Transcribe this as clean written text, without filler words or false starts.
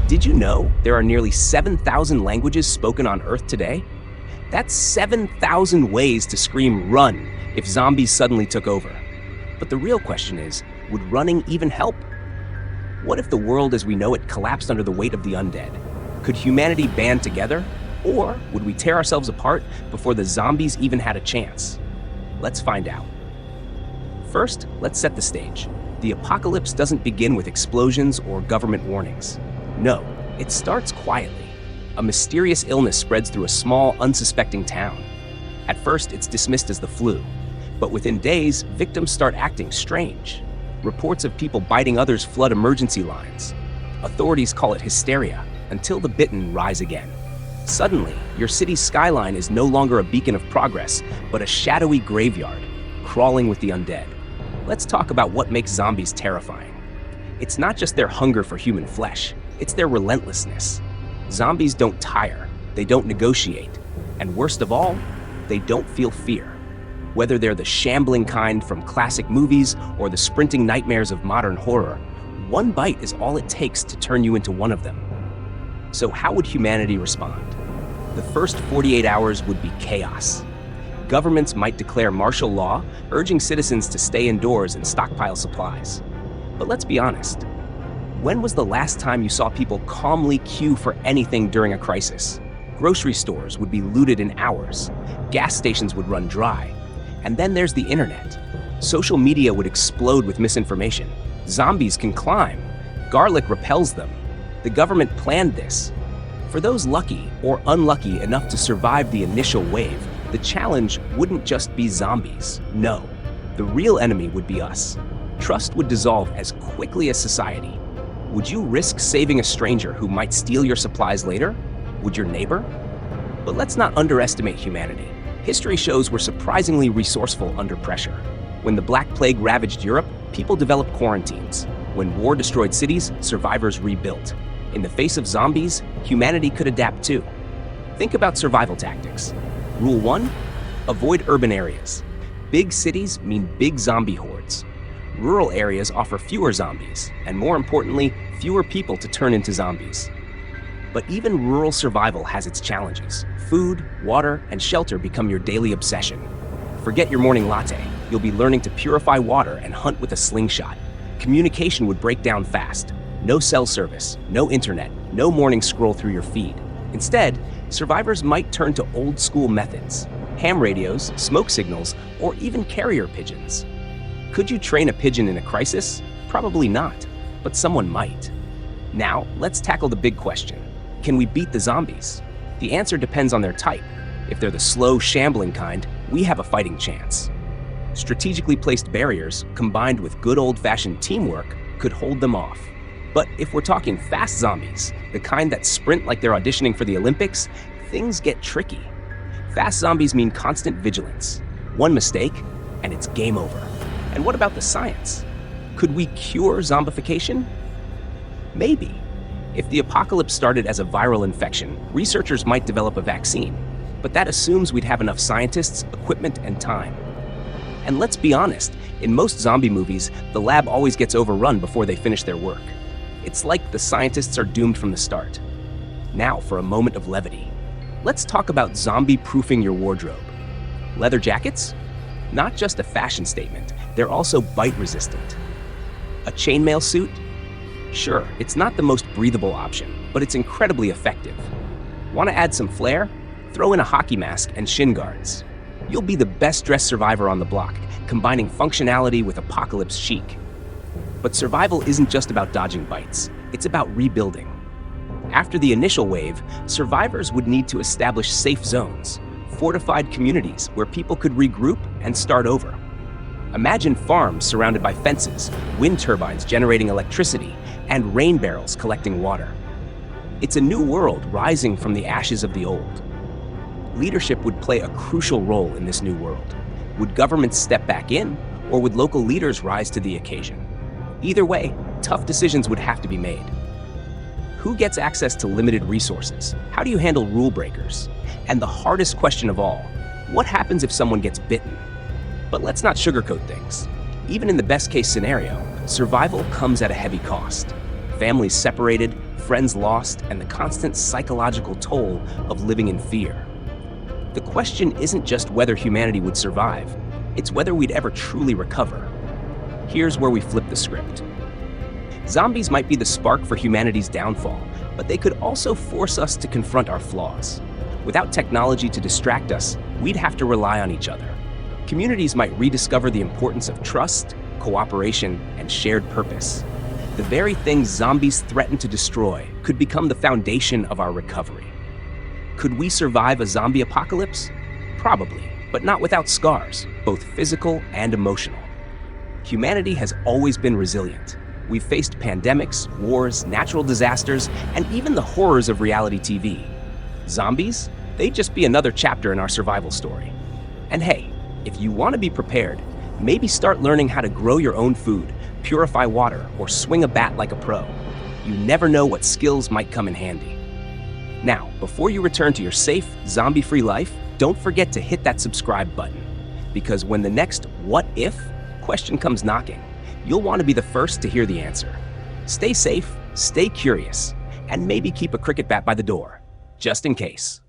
Did you know there are nearly 7,000 languages spoken on Earth today? That's 7,000 ways to scream "run" if zombies suddenly took over. But the real question is, would running even help? What if the world as we know it collapsed under the weight of the undead? Could humanity band together? Or would we tear ourselves apart before the zombies even had a chance? Let's find out. First, let's set the stage. The apocalypse doesn't begin with explosions or government warnings. No, it starts quietly. A mysterious illness spreads through a small, unsuspecting town. At first, it's dismissed as the flu, but within days, victims start acting strange. Reports of people biting others flood emergency lines. Authorities call it hysteria, until the bitten rise again. Suddenly, your city's skyline is no longer a beacon of progress, but a shadowy graveyard, crawling with the undead. Let's talk about what makes zombies terrifying. It's not just their hunger for human flesh, it's their relentlessness. Zombies don't tire, they don't negotiate, and worst of all, they don't feel fear. Whether they're the shambling kind from classic movies or the sprinting nightmares of modern horror, one bite is all it takes to turn you into one of them. So how would humanity respond? The first 48 hours would be chaos. Governments might declare martial law, urging citizens to stay indoors and stockpile supplies. But let's be honest. When was the last time you saw people calmly queue for anything during a crisis? Grocery stores would be looted in hours. Gas stations would run dry. And then there's the internet. Social media would explode with misinformation. Zombies can climb. Garlic repels them. The government planned this. For those lucky or unlucky enough to survive the initial wave, the challenge wouldn't just be zombies. No, the real enemy would be us. Trust would dissolve as quickly as society. Would you risk saving a stranger who might steal your supplies later? Would your neighbor? But let's not underestimate humanity. History shows we're surprisingly resourceful under pressure. When the Black Plague ravaged Europe, people developed quarantines. When war destroyed cities, survivors rebuilt. In the face of zombies, humanity could adapt too. Think about survival tactics. Rule 1, avoid urban areas. Big cities mean big zombie hordes. Rural areas offer fewer zombies, and more importantly, fewer people to turn into zombies. But even rural survival has its challenges. Food, water, and shelter become your daily obsession. Forget your morning latte. You'll be learning to purify water and hunt with a slingshot. Communication would break down fast. No cell service, no internet, no morning scroll through your feed. Instead, survivors might turn to old-school methods. Ham radios, smoke signals, or even carrier pigeons. Could you train a pigeon in a crisis? Probably not, but someone might. Now, let's tackle the big question. Can we beat the zombies? The answer depends on their type. If they're the slow, shambling kind, we have a fighting chance. Strategically placed barriers, combined with good old-fashioned teamwork, could hold them off. But if we're talking fast zombies, the kind that sprint like they're auditioning for the Olympics, things get tricky. Fast zombies mean constant vigilance. One mistake, and it's game over. And what about the science? Could we cure zombification? Maybe. If the apocalypse started as a viral infection, researchers might develop a vaccine. But that assumes we'd have enough scientists, equipment, and time. And let's be honest, in most zombie movies, the lab always gets overrun before they finish their work. It's like the scientists are doomed from the start. Now for a moment of levity. Let's talk about zombie-proofing your wardrobe. Leather jackets? Not just a fashion statement, they're also bite-resistant. A chainmail suit? Sure, it's not the most breathable option, but it's incredibly effective. Want to add some flair? Throw in a hockey mask and shin guards. You'll be the best-dressed survivor on the block, combining functionality with apocalypse chic. But survival isn't just about dodging bites, it's about rebuilding. After the initial wave, survivors would need to establish safe zones, fortified communities where people could regroup and start over. Imagine farms surrounded by fences, wind turbines generating electricity, and rain barrels collecting water. It's a new world rising from the ashes of the old. Leadership would play a crucial role in this new world. Would governments step back in, or would local leaders rise to the occasion? Either way, tough decisions would have to be made. Who gets access to limited resources? How do you handle rule breakers? And the hardest question of all, what happens if someone gets bitten? But let's not sugarcoat things. Even in the best-case scenario, survival comes at a heavy cost. Families separated, friends lost, and the constant psychological toll of living in fear. The question isn't just whether humanity would survive, it's whether we'd ever truly recover. Here's where we flip the script. Zombies might be the spark for humanity's downfall, but they could also force us to confront our flaws. Without technology to distract us, we'd have to rely on each other. Communities might rediscover the importance of trust, cooperation, and shared purpose. The very things zombies threaten to destroy could become the foundation of our recovery. Could we survive a zombie apocalypse? Probably, but not without scars, both physical and emotional. Humanity has always been resilient. We've faced pandemics, wars, natural disasters, and even the horrors of reality TV. Zombies? They'd just be another chapter in our survival story. And hey, if you want to be prepared, maybe start learning how to grow your own food, purify water, or swing a bat like a pro. You never know what skills might come in handy. Now, before you return to your safe, zombie-free life, don't forget to hit that subscribe button. Because when the next "what if" question comes knocking, you'll want to be the first to hear the answer. Stay safe, stay curious, and maybe keep a cricket bat by the door, just in case.